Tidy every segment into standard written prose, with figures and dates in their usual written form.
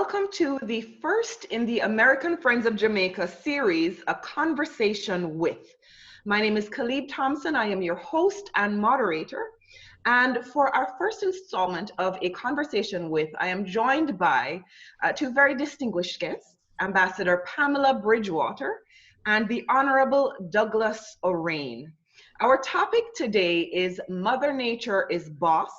welcome to the first in the American Friends of Jamaica series, A Conversation With. My name is Khalib Thompson. I am your host and moderator. And for our first installment of A Conversation With, I am joined by two very distinguished guests, Ambassador Pamela Bridgewater and the Honorable Douglas O'Rain. Our topic today is Mother Nature is Boss.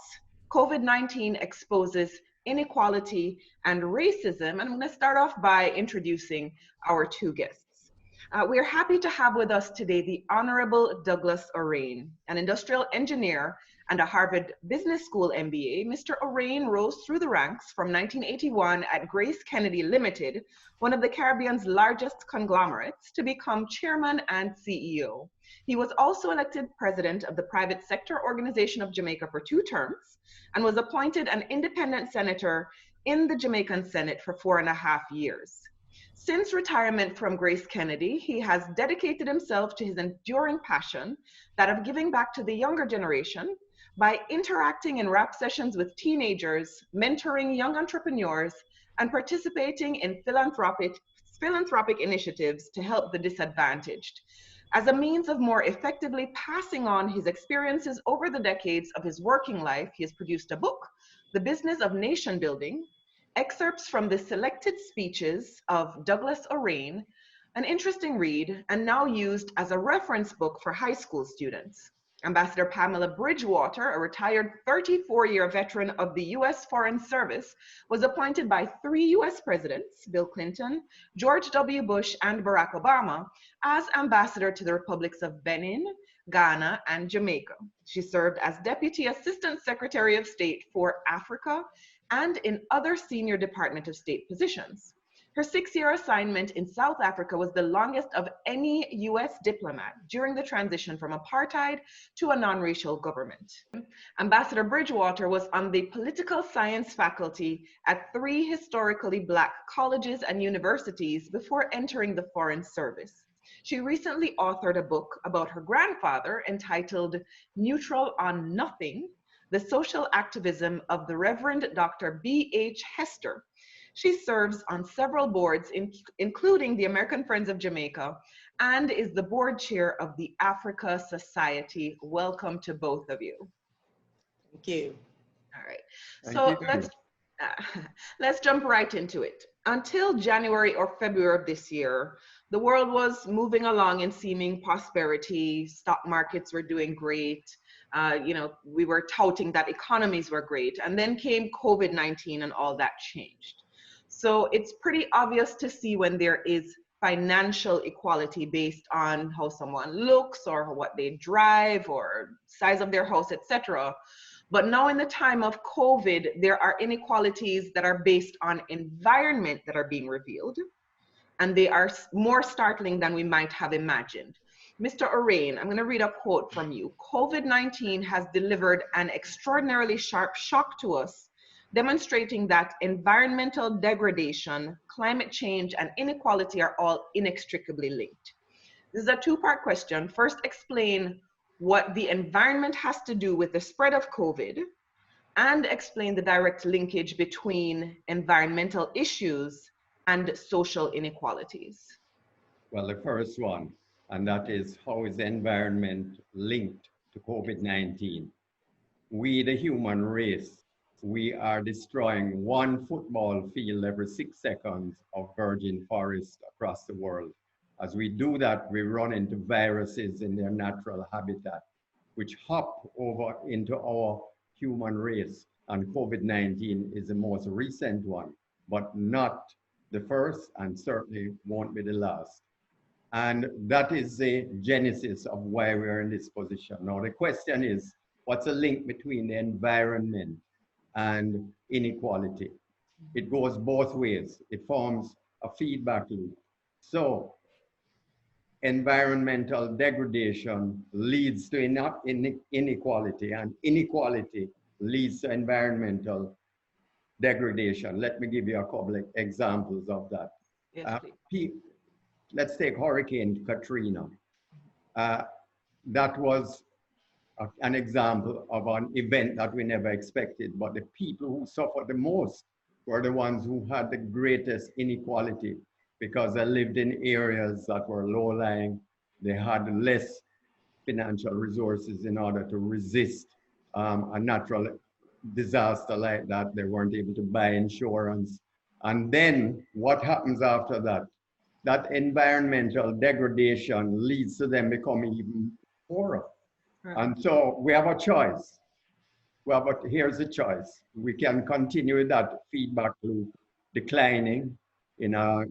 COVID-19 exposes inequality and racism. And I'm going to start off by introducing our two guests. We are happy to have with us today the Honorable Douglas O'Rain, an industrial engineer and a Harvard Business School MBA. Mr. O'Rain rose through the ranks from 1981 at Grace Kennedy Limited, one of the Caribbean's largest conglomerates, to become chairman and CEO. He was also elected president of the Private Sector Organization of Jamaica for 2 terms and was appointed an independent senator in the Jamaican Senate for 4.5 years. Since retirement from Grace Kennedy, he has dedicated himself to his enduring passion, that of giving back to the younger generation by interacting in rap sessions with teenagers, mentoring young entrepreneurs, and participating in philanthropic initiatives to help the disadvantaged. As a means of more effectively passing on his experiences over the decades of his working life, he has produced a book, The Business of Nation Building, excerpts from the selected speeches of Douglas O'Rain, an interesting read and now used as a reference book for high school students. Ambassador Pamela Bridgewater, a retired 34-year veteran of the U.S. Foreign Service, was appointed by 3 U.S. presidents, Bill Clinton, George W. Bush, and Barack Obama, as ambassador to the republics of Benin, Ghana, and Jamaica. She served as Deputy Assistant Secretary of State for Africa and in other senior Department of State positions. Her 6-year assignment in South Africa was the longest of any U.S. diplomat during the transition from apartheid to a non-racial government. Ambassador Bridgewater was on the political science faculty at 3 historically Black colleges and universities before entering the Foreign Service. She recently authored a book about her grandfather entitled Neutral on Nothing, The Social Activism of the Reverend Dr. B.H. Hester. She serves on several boards, including the American Friends of Jamaica, and is the board chair of the Africa Society. Welcome to both of you. Thank you. All right. So let's jump right into it. Until January or February of this year, the world was moving along in seeming prosperity. Stock markets were doing great. We were touting that economies were great. And then came COVID-19 and all that changed. So it's pretty obvious to see when there is financial equality based on how someone looks or what they drive or size of their house, etc. But now in the time of COVID, there are inequalities that are based on environment that are being revealed, and they are more startling than we might have imagined. Mr. O'Rain, I'm going to read a quote from you. COVID-19 has delivered an extraordinarily sharp shock to us, demonstrating that environmental degradation, climate change, and inequality are all inextricably linked. This is a 2-part question. First, explain what the environment has to do with the spread of COVID, and explain the direct linkage between environmental issues and social inequalities. Well, the first one, and that is, how is the environment linked to COVID-19? We, the human race, we are destroying 1 football field every 6 seconds of virgin forest across the world. As we do that, we run into viruses in their natural habitat, which hop over into our human race. And COVID-19 is the most recent one, but not the first, and certainly won't be the last. And that is the genesis of why we're in this position. Now, the question is, what's the link between the environment and inequality? It goes both ways. It forms a feedback loop. So environmental degradation leads to inequality, and inequality leads to environmental degradation. Let me give you a couple of examples of that. Yes, Let's take Hurricane Katrina. That was an example of an event that we never expected, but the people who suffered the most were the ones who had the greatest inequality because they lived in areas that were low-lying. They had less financial resources in order to resist a natural disaster like that. They weren't able to buy insurance. And then what happens after that? That environmental degradation leads to them becoming even poorer. Right. And so we have a choice. Well, but here's the choice. We can continue that feedback loop, declining in a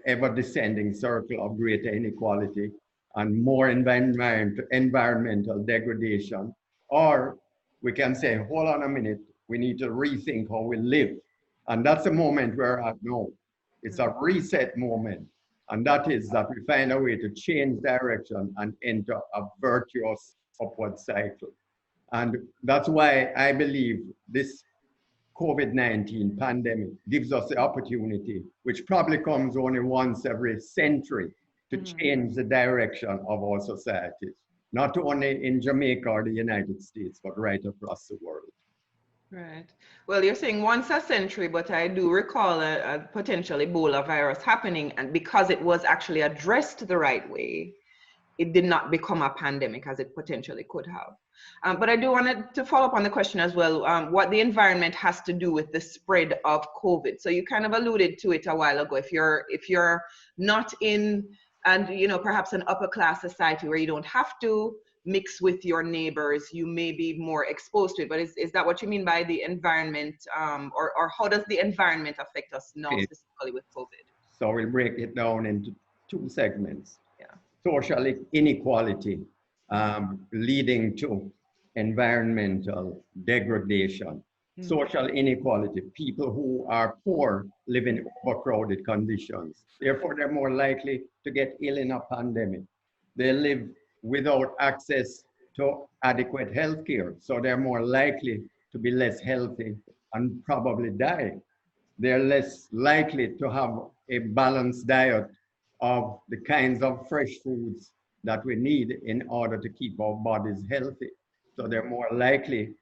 ever descending circle of greater inequality and more environmental degradation. Or we can say, hold on a minute, we need to rethink how we live. And that's the moment we're at now. It's a reset moment. And that is that we find a way to change direction and enter a virtuous upward cycle. And that's why I believe this COVID-19 pandemic gives us the opportunity, which probably comes only once every century, to change the direction of our societies, not only in Jamaica or the United States, but right across the world. Right. Well, you're saying once a century, but I do recall a potential Ebola virus happening, and because it was actually addressed the right way, it did not become a pandemic as it potentially could have. But I do want to follow up on the question as well, what the environment has to do with the spread of COVID. So you kind of alluded to it a while ago. If you're not in, and perhaps an upper class society where you don't have to mix with your neighbors, you may be more exposed to it. But is that what you mean by the environment, or how does the environment affect us now, specifically with COVID? So we'll break it down into two segments. Yeah. Social inequality leading to environmental degradation. Social inequality, people who are poor live in overcrowded conditions. Therefore, they're more likely to get ill in a pandemic. They live without access to adequate health care, so they're more likely to be less healthy and probably die. They're less likely to have a balanced diet of the kinds of fresh foods that we need in order to keep our bodies healthy. So they're more likely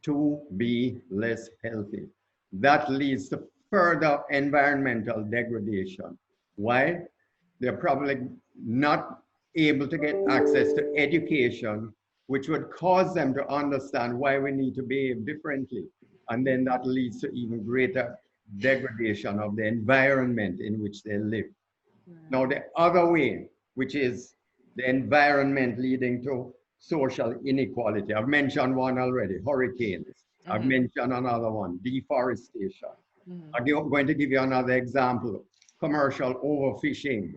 to be less healthy. That leads to further environmental degradation. Why? They're probably not able to get access to education, which would cause them to understand why we need to behave differently. And then that leads to even greater degradation of the environment in which they live. Now, the other way, which is the environment leading to social inequality. I've mentioned one already, hurricanes. I've mentioned another one, deforestation. I'm going to give you another example, commercial overfishing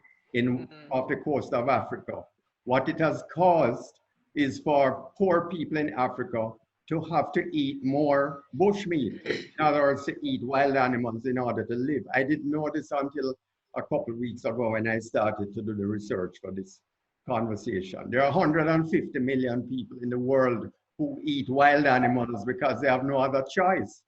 off the coast of Africa. What it has caused is for poor people in Africa to have to eat more bushmeat, in other words, to eat wild animals in order to live. I didn't know this until a couple of weeks ago when I started to do the research for this conversation. There are 150 million people in the world who eat wild animals because they have no other choice.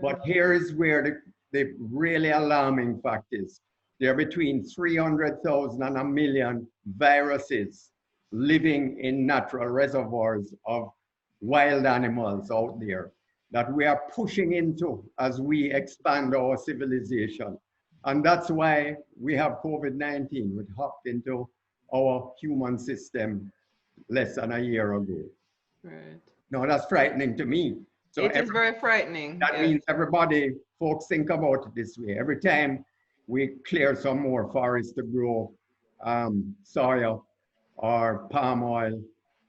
But here is where the really alarming fact is. There are between 300,000 and 1 million viruses living in natural reservoirs of wild animals out there that we are pushing into as we expand our civilization. And that's why we have COVID-19, which hopped into our human system less than a year ago. Right. No, that's frightening to me. So it is very frightening. That means everybody, folks, think about it this way. Every time we clear some more forests to grow soya or palm oil,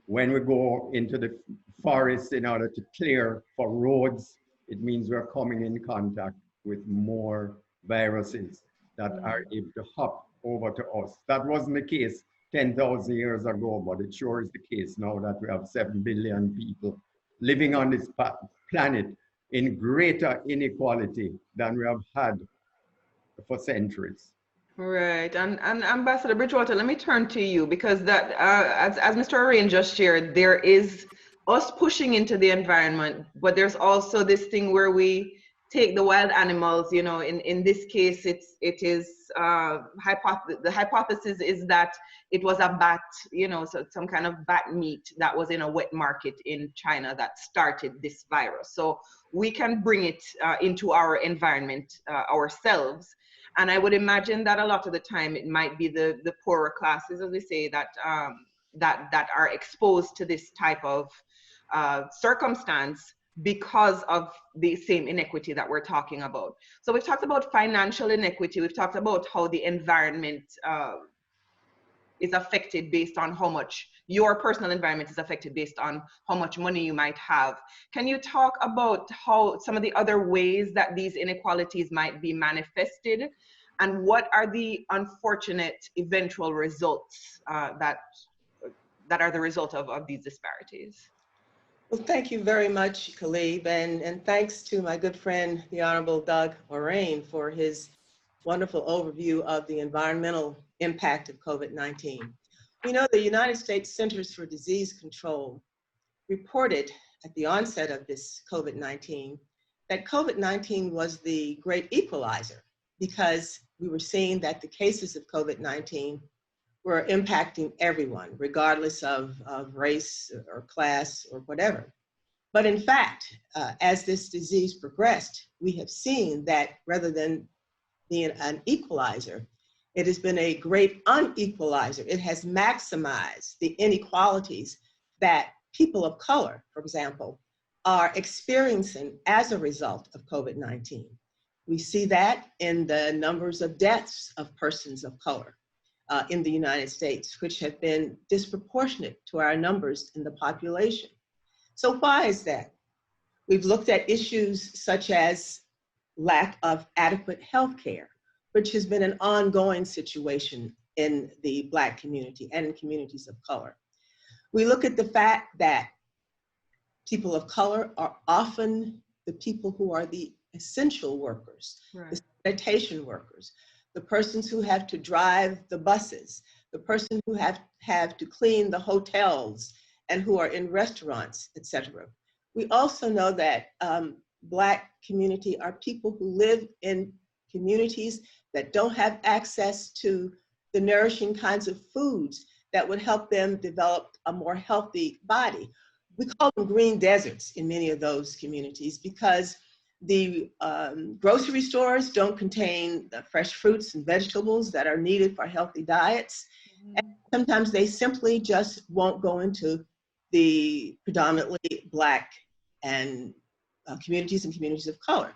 when we go into the forest in order to clear for roads, it means we're coming in contact with more viruses that are able to hop over to us. That wasn't the case 10,000 years ago, but it sure is the case now that we have 7 billion people living on this planet in greater inequality than we have had for centuries. Right, and Ambassador Bridgewater, let me turn to you, because that, as Mr. Arain just shared, there is us pushing into the environment, but there's also this thing where we take the wild animals, you know, in this case, the hypothesis is that it was a bat, you know, so some kind of bat meat that was in a wet market in China that started this virus. So we can bring it into our environment ourselves. And I would imagine that a lot of the time it might be the poorer classes, as they say, that that are exposed to this type of circumstance because of the same inequity that we're talking about. So we've talked about financial inequity. We've talked about how the environment is affected based on how much your personal environment is affected based on how much money you might have. Can you talk about how some of the other ways that these inequalities might be manifested, and what are the unfortunate eventual results that are the result of these disparities? Well, thank you very much, Khalib, and thanks to my good friend, the Honorable Doug Moraine, for his wonderful overview of the environmental impact of COVID-19. We know the United States Centers for Disease Control reported at the onset of this COVID-19 that COVID-19 was the great equalizer, because we were seeing that the cases of COVID-19 were impacting everyone, regardless of race or class or whatever. But in fact, as this disease progressed, we have seen that rather than being an equalizer, it has been a great unequalizer. It has maximized the inequalities that people of color, for example, are experiencing as a result of COVID-19. We see that in the numbers of deaths of persons of color in the United States, which have been disproportionate to our numbers in the population. So why is that? We've looked at issues such as lack of adequate health care, which has been an ongoing situation in the Black community and in communities of color. We look at the fact that people of color are often the people who are the essential workers, right, the sanitation workers, the persons who have to drive the buses, the person who have to clean the hotels and who are in restaurants, etc. We also know that Black community are people who live in communities that don't have access to the nourishing kinds of foods that would help them develop a more healthy body. We call them green deserts in many of those communities because the grocery stores don't contain the fresh fruits and vegetables that are needed for healthy diets. Mm-hmm. And sometimes they simply just won't go into the predominantly Black and communities and communities of color.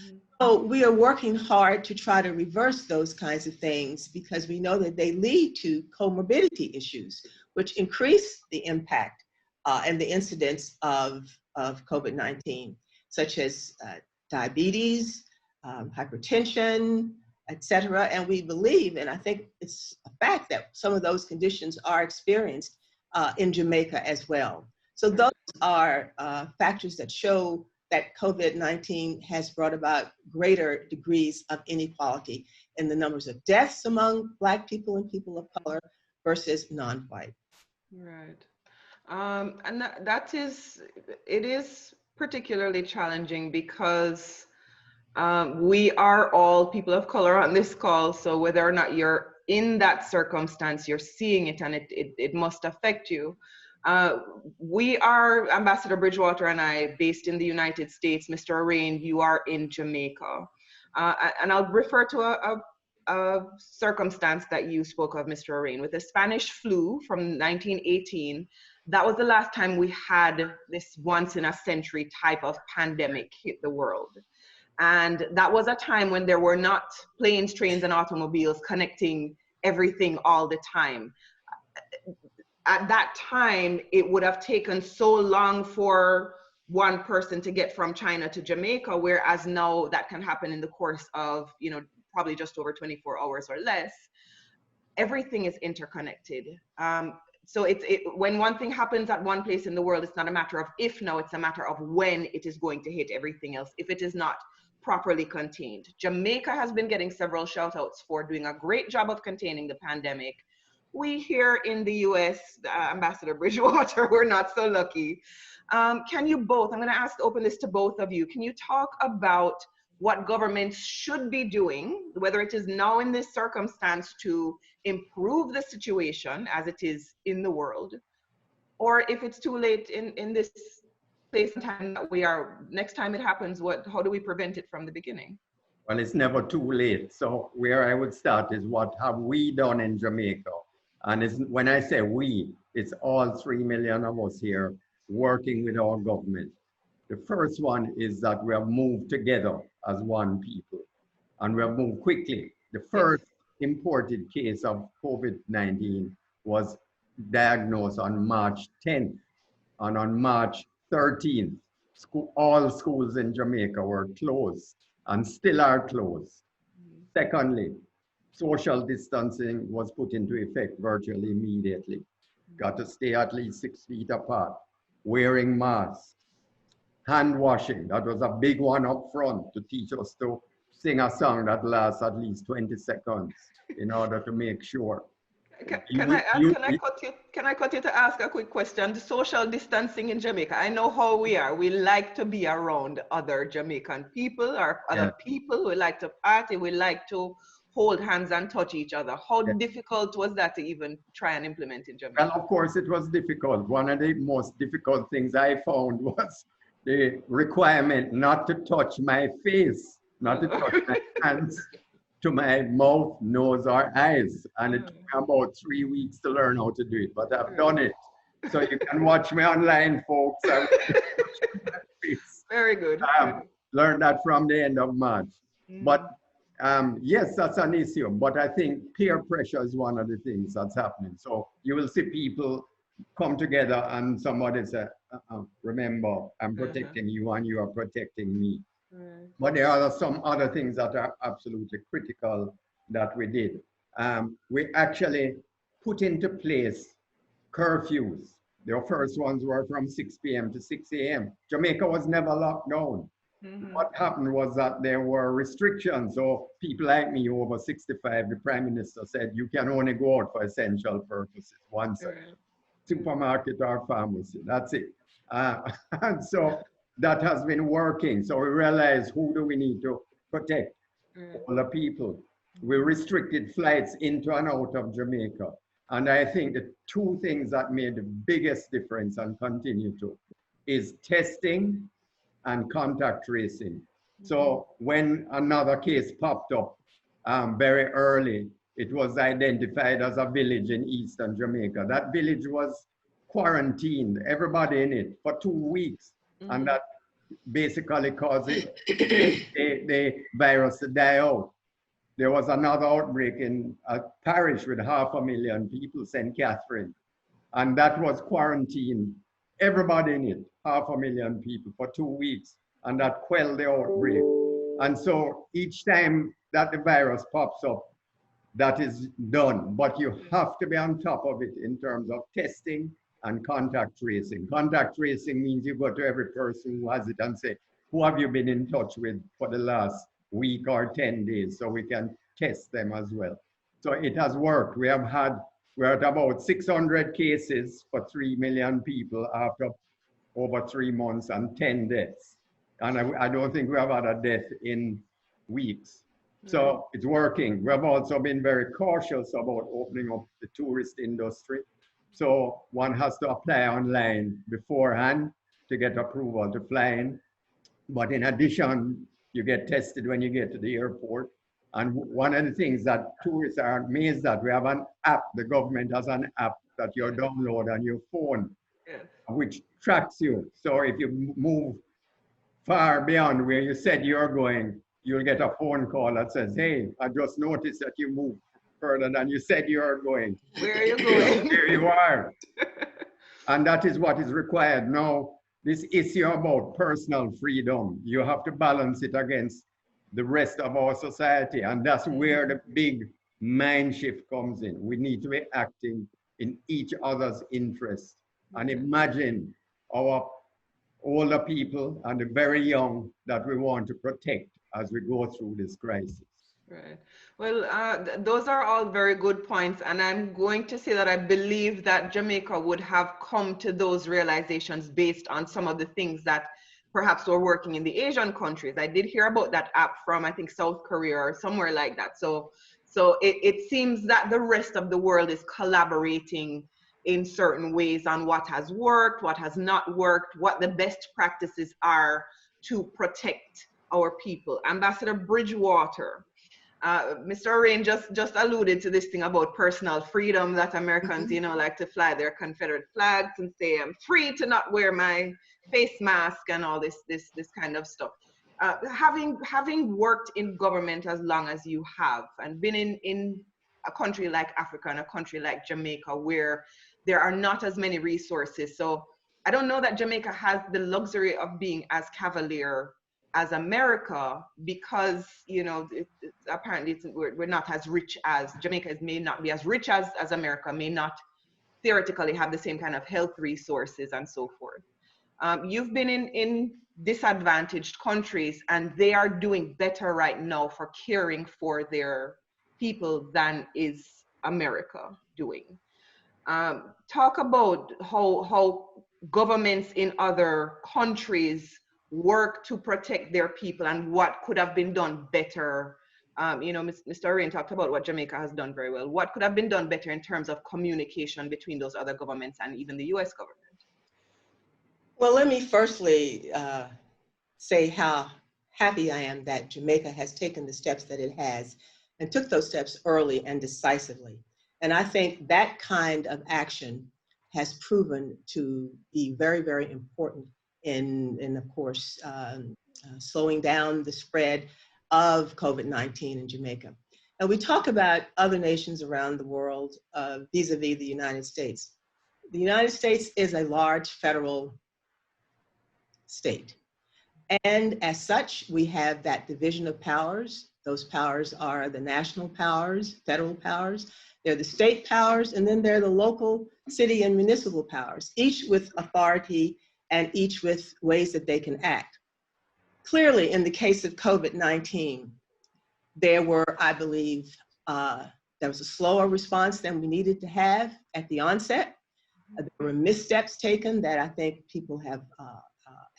Mm-hmm. So we are working hard to try to reverse those kinds of things because we know that they lead to comorbidity issues, which increase the impact and the incidence of COVID-19, such as diabetes, hypertension, etc. And we believe, and I think it's a fact, that some of those conditions are experienced in Jamaica as well. So those are factors that show that COVID-19 has brought about greater degrees of inequality in the numbers of deaths among Black people and people of color versus non-white. Right. And it is particularly challenging because we are all people of color on this call. So whether or not you're in that circumstance, you're seeing it and it must affect you. We are, Ambassador Bridgewater and I, based in the United States. Mr. Arain, you are in Jamaica. And I'll refer to a circumstance that you spoke of, Mr. Arain, with the Spanish flu from 1918. That was the last time we had this once in a century type of pandemic hit the world. And that was a time when there were not planes, trains, and automobiles connecting everything all the time. At that time, it would have taken so long for one person to get from China to Jamaica, whereas now that can happen in the course of, you know, probably just over 24 hours or less. Everything is interconnected. So when one thing happens at one place in the world, it's not a matter of if now, it's a matter of when it is going to hit everything else, if it is not properly contained. Jamaica has been getting several shout outs for doing a great job of containing the pandemic. We here in the US, Ambassador Bridgewater, we're not so lucky. Can you both, I'm gonna open this to both of you. Can you talk about what governments should be doing, whether it is now in this circumstance to improve the situation as it is in the world, or if it's too late in this place and time that we are, next time it happens, how do we prevent it from the beginning? Well, it's never too late. So where I would start is what have we done in Jamaica? And when I say we, it's all 3 million of us here working with our government. The first one is that we have moved together as one people, and we have moved quickly. The first imported case of COVID-19 was diagnosed on March 10th, and on March 13th, all schools in Jamaica were closed and still are closed. Secondly, social distancing was put into effect virtually immediately. Got to stay at least 6 feet apart, wearing masks, hand washing. That was a big one up front to teach us to sing a song that lasts at least 20 seconds in order to make sure. Can I cut you to ask a quick question? The social distancing in Jamaica, I know how we are. We like to be around other Jamaican people or other people. We like to party. We like to hold hands and touch each other. How difficult was that to even try and implement in Jamaica? Well, of course, it was difficult. One of the most difficult things I found was the requirement not to touch my face, not to touch my hands to my mouth, nose, or eyes. And it took me about 3 weeks to learn how to do it, but I've done it. So you can watch me online, folks. Very good. Learned that from the end of March. But yes, that's an issue. But I think peer pressure is one of the things that's happening. So you will see people come together and somebody say, remember, I'm protecting you and you are protecting me. But there are some other things that are absolutely critical that we did. We actually put into place curfews. The first ones were from 6 p.m. to 6 a.m. Jamaica was never locked down. What happened was that there were restrictions. So people like me over 65, the Prime Minister said, you can only go out for essential purposes, one side, supermarket or pharmacy, that's it. And so that has been working. So we realized, who do we need to protect? All the people. We restricted flights into and out of Jamaica. And I think the two things that made the biggest difference and continue to is testing and contact tracing. So when another case popped up very early, it was identified as a village in eastern Jamaica. That village was quarantined, everybody in it, for 2 weeks. And that basically caused the virus to die out. There was another outbreak in a parish with 500,000 people, St. Catherine, and that was quarantined, everybody in it, 500,000 people for 2 weeks, and that quelled the outbreak. And so each time that the virus pops up, that is done, but you have to be on top of it in terms of testing and contact tracing. Contact tracing means you go to every person who has it and say, who have you been in touch with for the last week or 10 days, so we can test them as well. So it has worked. We're at about 600 cases for 3 million people after over 3 months and 10 deaths. And I don't think we have had a death in weeks. So it's working. We have also been very cautious about opening up the tourist industry. So one has to apply online beforehand to get approval to fly in. But in addition, you get tested when you get to the airport. And one of the things that tourists are amazed at, we have an app, the government has an app that you download on your phone, which tracks you. So if you move far beyond where you said you're going, you'll get a phone call that says, hey, I just noticed that you moved further than you said you are going. Where are you going? There you are. And that is what is required. Now, this issue about personal freedom, you have to balance it against the rest of our society. And that's where the big mind shift comes in. We need to be acting in each other's interest. And imagine our older people and the very young that we want to protect as we go through this crisis. Right. Well, those are all very good points. And I'm going to say that I believe that Jamaica would have come to those realizations based on some of the things that perhaps were working in the Asian countries. I did hear about that app from, I think, South Korea or somewhere like that. So it seems that the rest of the world is collaborating in certain ways on what has worked, what has not worked, what the best practices are to protect our people. Ambassador Bridgewater, Mr. Rain just alluded to this thing about personal freedom, that Americans, you know, like to fly their Confederate flags and say, I'm free to not wear my face mask and all this kind of stuff. Having worked in government as long as you have, and been in a country like Africa and a country like Jamaica where there are not as many resources. So I don't know that Jamaica has the luxury of being as cavalier as America, because, you know, apparently we're not as rich as Jamaica may not be as rich as America, may not theoretically have the same kind of health resources and so forth. You've been in disadvantaged countries, and they are doing better right now for caring for their people than is America doing. Talk about how governments in other countries work to protect their people and what could have been done better. You know, Mr. Rain talked about what Jamaica has done very well. What could have been done better in terms of communication between those other governments and even the US government? Well, let me firstly say how happy I am that Jamaica has taken the steps that it has and took those steps early and decisively. And I think that kind of action has proven to be very, very important in of course, slowing down the spread of COVID-19 in Jamaica. And we talk about other nations around the world vis-a-vis the United States. The United States is a large federal state. And as such, we have that division of powers. Those powers are the national powers, federal powers, they're the state powers, and then they're the local, city, and municipal powers, each with authority and each with ways that they can act. Clearly, in the case of COVID-19, there were, I believe, there was a slower response than we needed to have at the onset. There were missteps taken that I think people have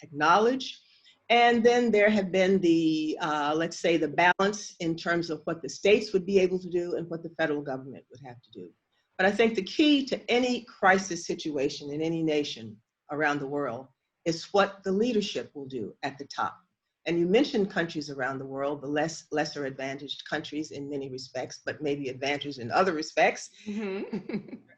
acknowledged. And then there have been the, let's say, the balance in terms of what the states would be able to do and what the federal government would have to do. But I think the key to any crisis situation in any nation around the world is what the leadership will do at the top. And you mentioned countries around the world, the lesser advantaged countries in many respects, but maybe advantaged in other respects,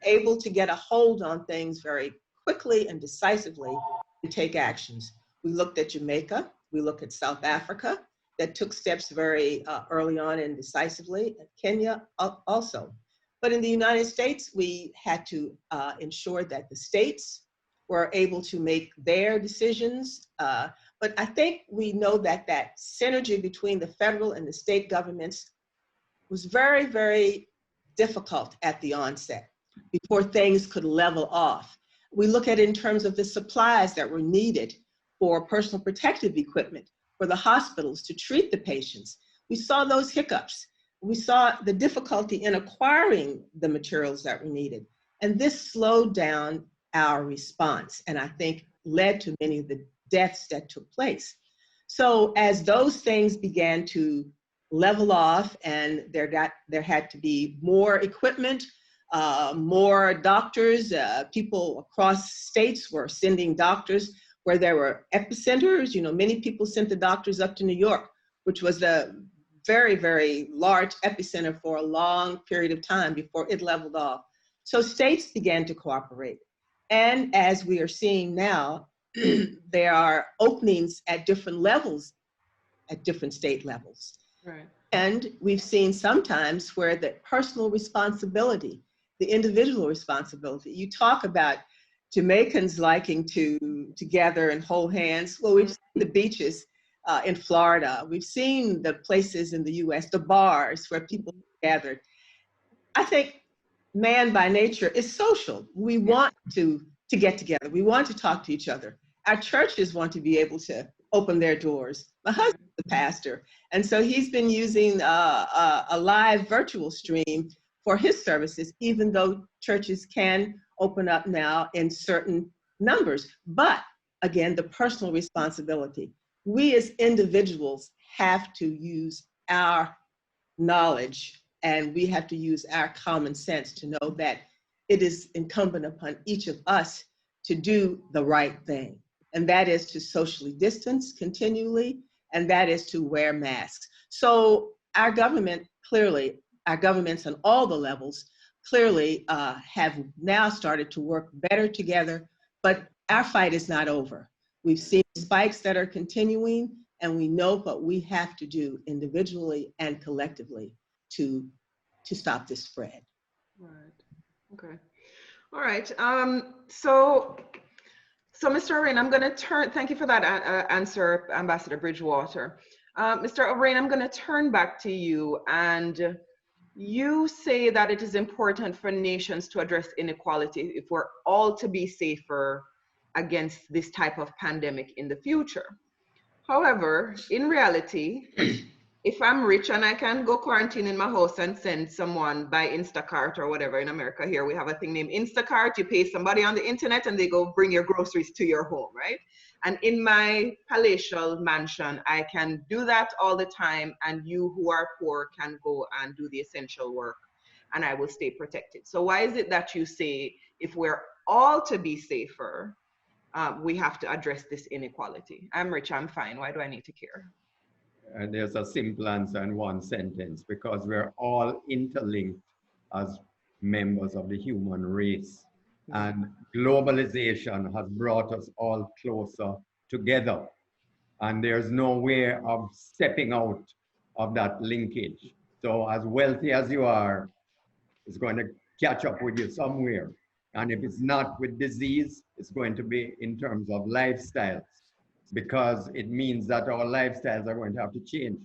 able to get a hold on things very quickly and decisively and take actions. We looked at Jamaica, we looked at South Africa that took steps very early on and decisively, and Kenya also. But in the United States, we had to ensure that the states were able to make their decisions. But I think we know that that synergy between the federal and the state governments was very, very difficult at the onset before things could level off. We look at it in terms of the supplies that were needed for personal protective equipment, for the hospitals to treat the patients. We saw those hiccups. We saw the difficulty in acquiring the materials that were needed. And this slowed down our response, and I think led to many of the deaths that took place. So as those things began to level off and there had to be more equipment, more doctors, people across states were sending doctors where there were epicenters. You know, many people sent the doctors up to New York, which was a very, very large epicenter for a long period of time before it leveled off. So states began to cooperate. And as we are seeing now, there are openings at different levels, at different state levels. Right. And we've seen sometimes where the personal responsibility, the individual responsibility, you talk about Jamaicans liking to gather and hold hands. Well, we've seen the beaches in Florida. We've seen the places in the US, the bars where people gathered. I think man by nature is social. We want to get together. We want to talk to each other. Our churches want to be able to open their doors. My husband's a pastor, and so he's been using a live virtual stream for his services, even though churches can open up now in certain numbers. But again, the personal responsibility. We as individuals have to use our knowledge, and we have to use our common sense to know that it is incumbent upon each of us to do the right thing. And that is to socially distance continually, and that is to wear masks. So our government clearly, our governments on all the levels clearly have now started to work better together, but our fight is not over. We've seen spikes that are continuing, and we know what we have to do individually and collectively to stop this spread. Right. Okay. All right. So Mr. O'Rein, I'm going to turn, thank you for that answer, Ambassador Bridgewater. Mr. O'Rein, I'm going to turn back to you, and you say that it is important for nations to address inequality if we're all to be safer against this type of pandemic in the future. However, in reality, if I'm rich and I can go quarantine in my house and send someone by Instacart or whatever, in America here, we have a thing named Instacart. You pay somebody on the internet and they go bring your groceries to your home, right? And in my palatial mansion, I can do that all the time, and you who are poor can go and do the essential work, and I will stay protected. So why is it that you say if we're all to be safer, we have to address this inequality? I'm rich, I'm fine. Why do I need to care? And there's a simple answer in one sentence: because we're all interlinked as members of the human race. And globalization has brought us all closer together. And there's no way of stepping out of that linkage. So as wealthy as you are, it's going to catch up with you somewhere. And if it's not with disease, it's going to be in terms of lifestyles, because it means that our lifestyles are going to have to change.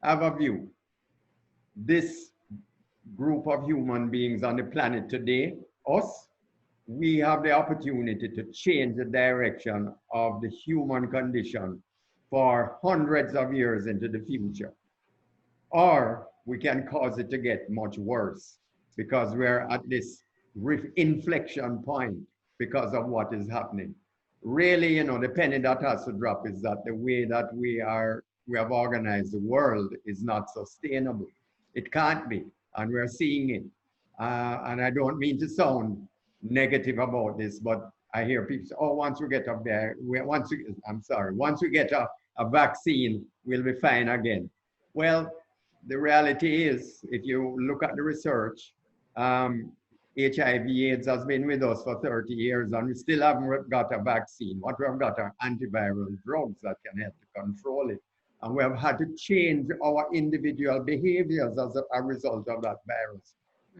I have a view. This group of human beings on the planet today, us, we have the opportunity to change the direction of the human condition for hundreds of years into the future. Or we can cause it to get much worse, because we're at this inflection point because of what is happening. Really, you know, the penny that has to drop is that the way that we have organized the world is not sustainable. It can't be, and we're seeing it. And I don't mean to sound negative about this, but I hear people say, oh, once we get up there, once we get a vaccine, we'll be fine again. Well, the reality is, if you look at the research, HIV/AIDS has been with us for 30 years, and we still haven't got a vaccine. What we have got are antiviral drugs that can help to control it. And we have had to change our individual behaviors as a result of that virus.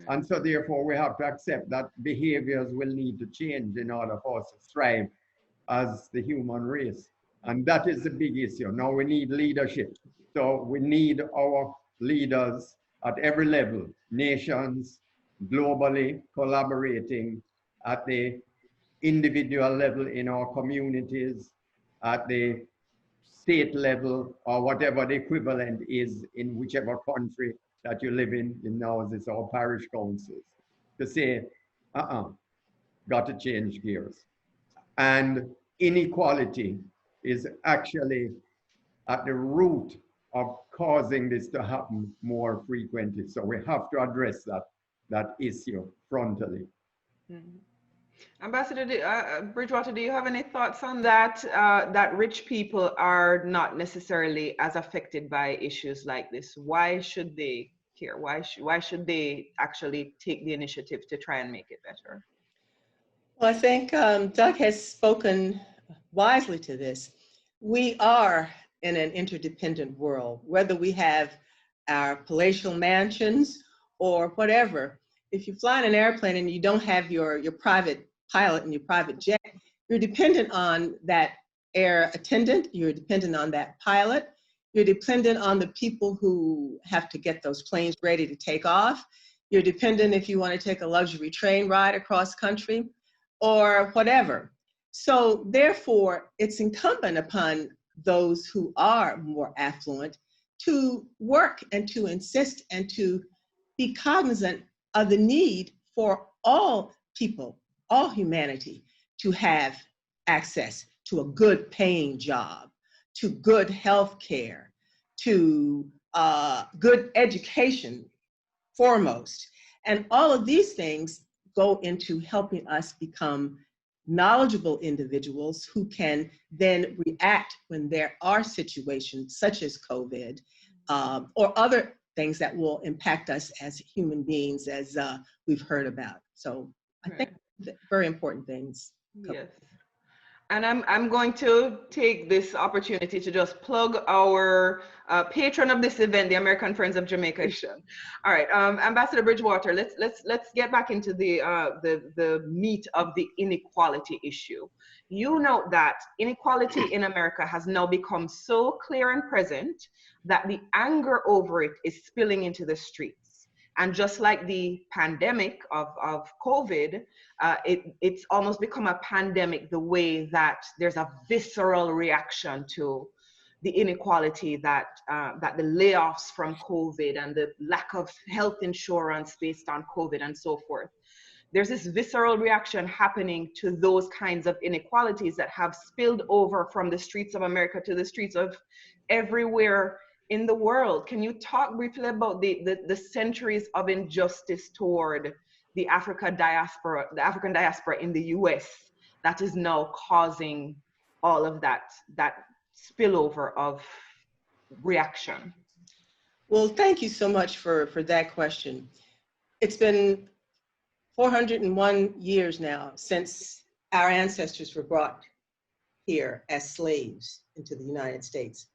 And so therefore we have to accept that behaviors will need to change in order for us to thrive as the human race. And that is the big issue. Now we need leadership. So we need our leaders at every level, nations, globally, collaborating at the individual level in our communities, at the state level, or whatever the equivalent is in whichever country that you live in. Now it's our parish councils, to say, got to change gears. And inequality is actually at the root of causing this to happen more frequently. So we have to address that issue frontally. Mm-hmm. Ambassador Bridgewater, do you have any thoughts on that? That rich people are not necessarily as affected by issues like this. Why should they care? Why should they actually take the initiative to try and make it better? Well, I think Doug has spoken wisely to this. We are in an interdependent world, whether we have our palatial mansions or whatever. If you fly in an airplane and you don't have your private pilot and your private jet, you're dependent on that air attendant, you're dependent on that pilot, you're dependent on the people who have to get those planes ready to take off, you're dependent if you want to take a luxury train ride across country or whatever. So therefore, it's incumbent upon those who are more affluent to work and to insist and to be cognizant of the need for all people, all humanity, to have access to a good paying job, to good health care, to good education foremost. And all of these things go into helping us become knowledgeable individuals who can then react when there are situations such as COVID or other things that will impact us as human beings, as we've heard about. So I think very important things. Yes. And I'm going to take this opportunity to just plug our patron of this event, the American Friends of Jamaica. All right, Ambassador Bridgewater, let's get back into the meat of the inequality issue. You note that inequality in America has now become so clear and present that the anger over it is spilling into the streets. And just like the pandemic of COVID, it's almost become a pandemic the way that there's a visceral reaction to the inequality that the layoffs from COVID and the lack of health insurance based on COVID and so forth. There's this visceral reaction happening to those kinds of inequalities that have spilled over from the streets of America to the streets of everywhere in the world. Can you talk briefly about the centuries of injustice toward the African diaspora in the US that is now causing all of that spillover of reaction? Well, thank you so much for that question. It's been 401 years now since our ancestors were brought here as slaves into the United States.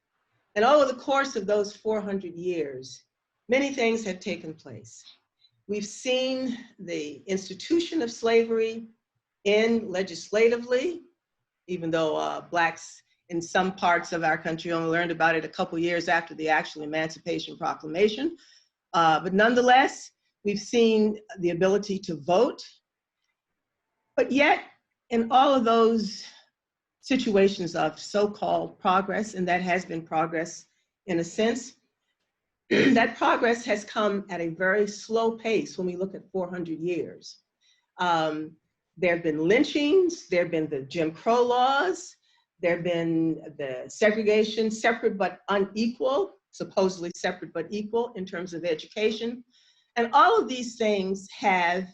And over the course of those 400 years, many things have taken place. We've seen the institution of slavery end legislatively, even though Blacks in some parts of our country only learned about it a couple years after the actual Emancipation Proclamation. But nonetheless, we've seen the ability to vote. But yet, in all of those situations of so-called progress, and that has been progress in a sense, that progress has come at a very slow pace when we look at 400 years. There have been lynchings, there have been the Jim Crow laws, there have been the segregation, separate but unequal, supposedly separate but equal in terms of education. And all of these things have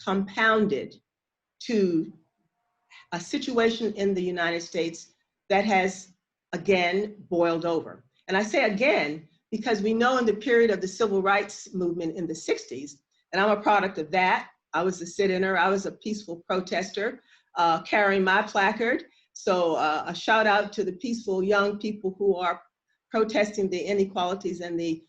compounded to a situation in the United States that has, again, boiled over. And I say again, because we know in the period of the civil rights movement in the 60s, and I'm a product of that. I was a sit-inner, I was a peaceful protester carrying my placard. So a shout out to the peaceful young people who are protesting the inequalities and the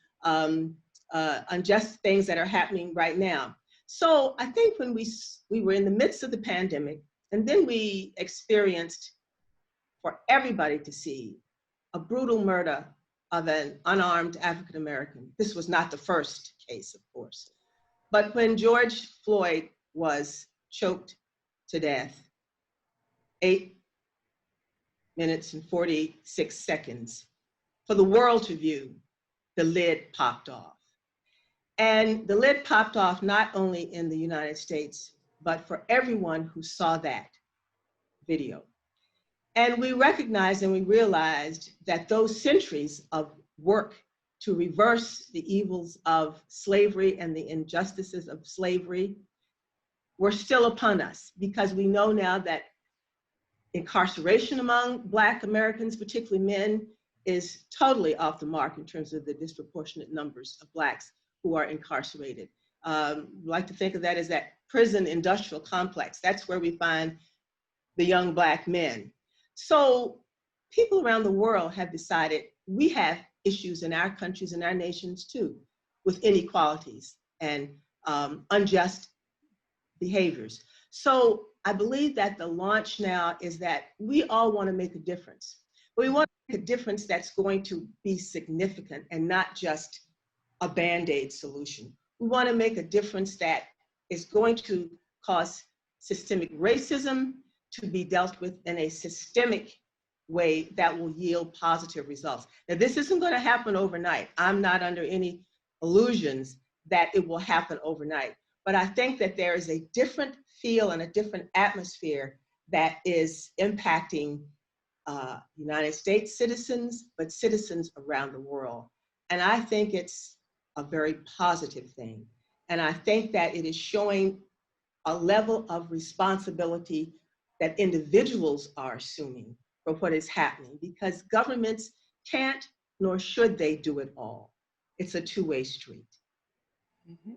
unjust things that are happening right now. So I think when we were in the midst of the pandemic, and then we experienced, for everybody to see, a brutal murder of an unarmed African American. This was not the first case, of course. But when George Floyd was choked to death, 8 minutes and 46 seconds, for the world to view, the lid popped off. And the lid popped off not only in the United States, but for everyone who saw that video. And we recognized and we realized that those centuries of work to reverse the evils of slavery and the injustices of slavery were still upon us, because we know now that incarceration among Black Americans, particularly men, is totally off the mark in terms of the disproportionate numbers of Blacks who are incarcerated. We like to think of that as that prison industrial complex. That's where we find the young Black men. So people around the world have decided we have issues in our countries and our nations too, with inequalities and unjust behaviors. So I believe that the launch now is that we all want to make a difference. But we want to make a difference that's going to be significant and not just a Band-Aid solution. We want to make a difference that is going to cause systemic racism to be dealt with in a systemic way that will yield positive results. Now, this isn't going to happen overnight. I'm not under any illusions that it will happen overnight. But I think that there is a different feel and a different atmosphere that is impacting United States citizens, but citizens around the world. And I think it's a very positive thing. And I think that it is showing a level of responsibility that individuals are assuming for what is happening, because governments can't nor should they do it all. It's a two-way street. Mm-hmm.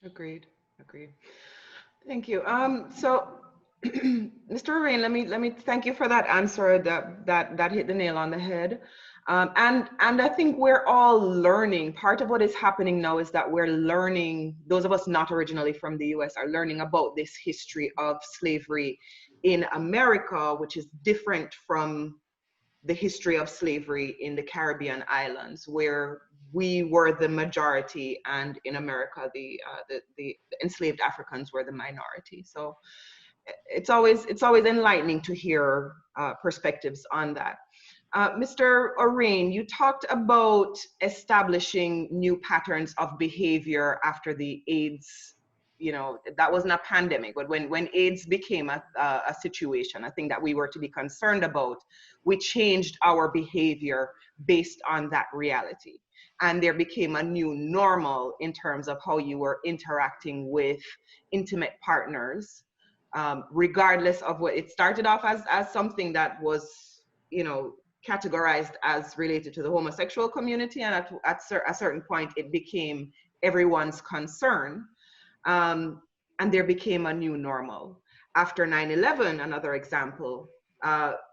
Agreed. Agreed. Thank you. So, Mr. Rain, let me thank you for that answer. That hit the nail on the head. And I think we're all learning. Part of what is happening now is that we're learning. Those of us not originally from the U.S. are learning about this history of slavery in America, which is different from the history of slavery in the Caribbean islands, where we were the majority, and in America, the enslaved Africans were the minority. So it's always enlightening to hear perspectives on that. Mr. Orain, you talked about establishing new patterns of behavior after the AIDS. That wasn't a pandemic, but when AIDS became a situation, I think that we were to be concerned about, we changed our behavior based on that reality. And there became a new normal in terms of how you were interacting with intimate partners, regardless of what it started off as something that was, categorized as related to the homosexual community. And at a certain point, it became everyone's concern. And there became a new normal. After 9/11, another example,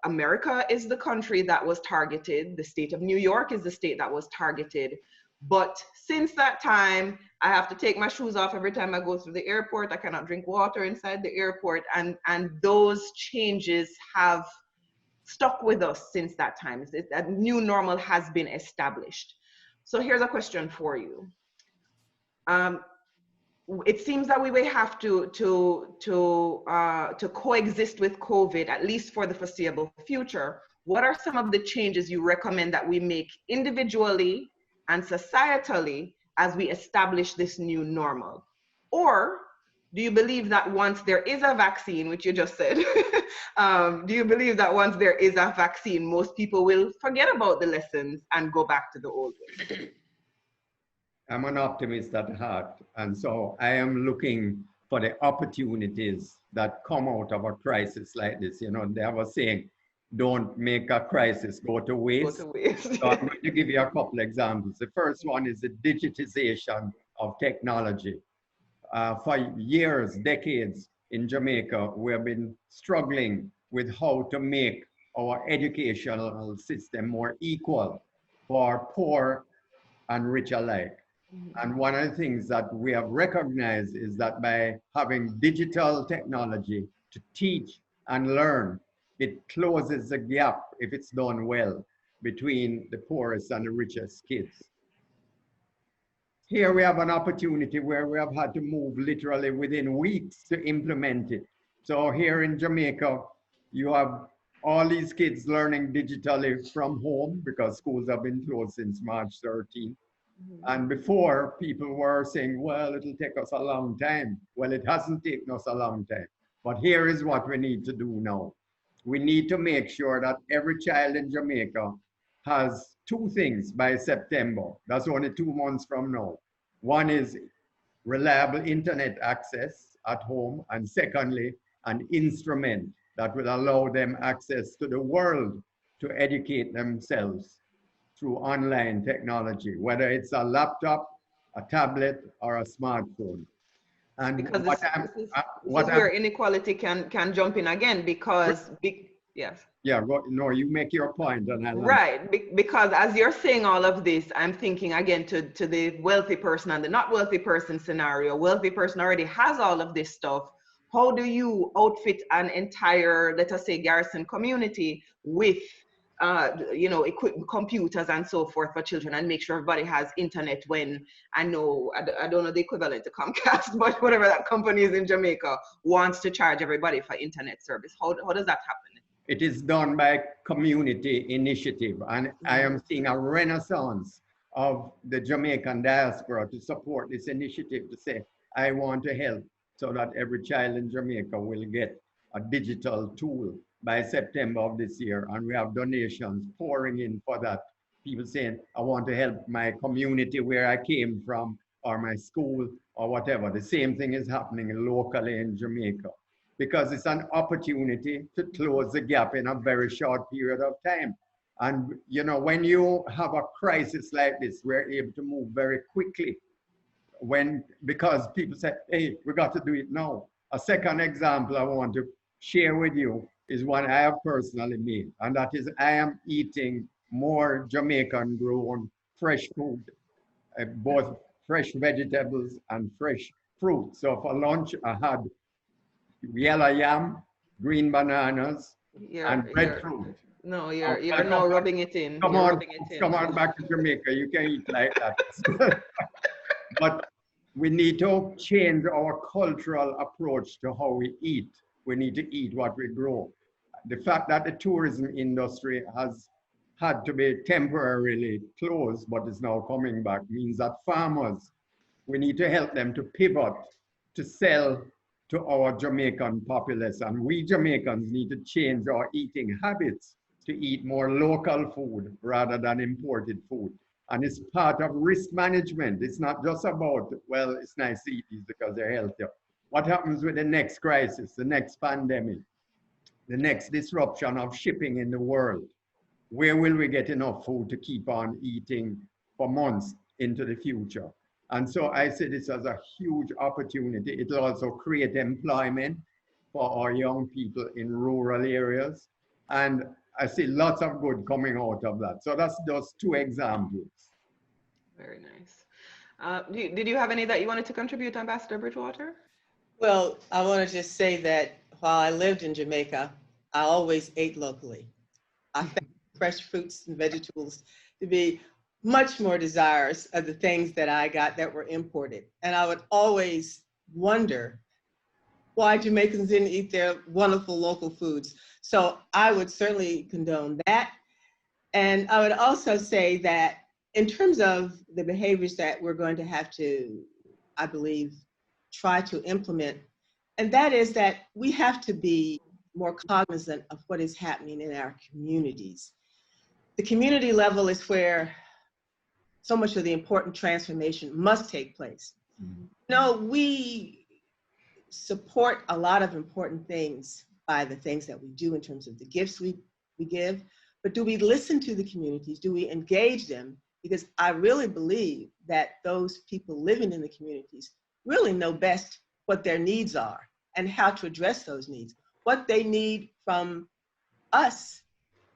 America is the country that was targeted. The state of New York is the state that was targeted. But since that time, I have to take my shoes off every time I go through the airport. I cannot drink water inside the airport. And those changes have stuck with us since that time. A new normal has been established. So here's a question for you. It seems that we may have to coexist with COVID, at least for the foreseeable future. What are some of the changes you recommend that we make individually and societally as we establish this new normal? Or do you believe that once there is a vaccine, which you just said, do you believe that once there is a vaccine, most people will forget about the lessons and go back to the old ways? I'm an optimist at heart, and so I am looking for the opportunities that come out of a crisis like this. They have a saying, don't make a crisis go to waste. Go to waste. So I'm going to give you a couple examples. The first one is the digitization of technology. For years, decades in Jamaica, we have been struggling with how to make our educational system more equal for poor and rich alike. And one of the things that we have recognized is that by having digital technology to teach and learn, it closes the gap, if it's done well, between the poorest and the richest kids. Here we have an opportunity where we have had to move literally within weeks to implement it. So here in Jamaica, you have all these kids learning digitally from home because schools have been closed since March 13th. And before, people were saying, well, it'll take us a long time. Well, it hasn't taken us a long time. But here is what we need to do now. We need to make sure that every child in Jamaica has two things by September. That's only 2 months from now. One is reliable internet access at home. And secondly, an instrument that will allow them access to the world to educate themselves through online technology, whether it's a laptop, a tablet, or a smartphone. And because this is where inequality can jump in again, because yes. Yeah, no, you make your point. And right, because as you're saying all of this, I'm thinking again to the wealthy person and the not wealthy person scenario. Wealthy person already has all of this stuff. How do you outfit an entire, let us say, Garrison community with equipment, computers and so forth for children, and make sure everybody has internet when I don't know the equivalent to Comcast, but whatever that company is in Jamaica wants to charge everybody for internet service? How does that happen? It is done by community initiative, and I am seeing a renaissance of the Jamaican diaspora to support this initiative, to say, I want to help so that every child in Jamaica will get a digital tool by September of this year, and we have donations pouring in for that. People saying, I want to help my community where I came from, or my school, or whatever. The same thing is happening locally in Jamaica, because it's an opportunity to close the gap in a very short period of time. And you know, when you have a crisis like this, we're able to move very quickly because people say, hey, we got to do it now. A second example I want to share with you is one I have personally made, and that is I am eating more Jamaican grown fresh food, both fresh vegetables and fresh fruit. So for lunch, I had yellow yam, green bananas, and breadfruit. No, you're now rubbing it in. Come You're on, rubbing it in. come on back to Jamaica. You can eat like that. But we need to change our cultural approach to how we eat. We need to eat what we grow. The fact that the tourism industry has had to be temporarily closed, but is now coming back, means that farmers, we need to help them to pivot, to sell to our Jamaican populace. And we Jamaicans need to change our eating habits to eat more local food rather than imported food. And it's part of risk management. It's not just about, well, it's nice to eat these because they're healthier. What happens with the next crisis, the next pandemic, the next disruption of shipping in the world? Where will we get enough food to keep on eating for months into the future? And so I see this as a huge opportunity. It will also create employment for our young people in rural areas. And I see lots of good coming out of that. So that's just two examples. Very nice. Did you have any that you wanted to contribute, Ambassador Bridgewater? Well, I want to just say that while I lived in Jamaica, I always ate locally. I found fresh fruits and vegetables to be much more desirous of the things that I got that were imported. And I would always wonder why Jamaicans didn't eat their wonderful local foods. So I would certainly condone that. And I would also say that in terms of the behaviors that we're going to have to, I believe, try to implement, and that is that we have to be more cognizant of what is happening in our communities. The community level is where so much of the important transformation must take place. Mm-hmm. No, we support a lot of important things by the things that we do in terms of the gifts we give, but do we listen to the communities? Do we engage them? Because I really believe that those people living in the communities really know best what their needs are and how to address those needs. What they need from us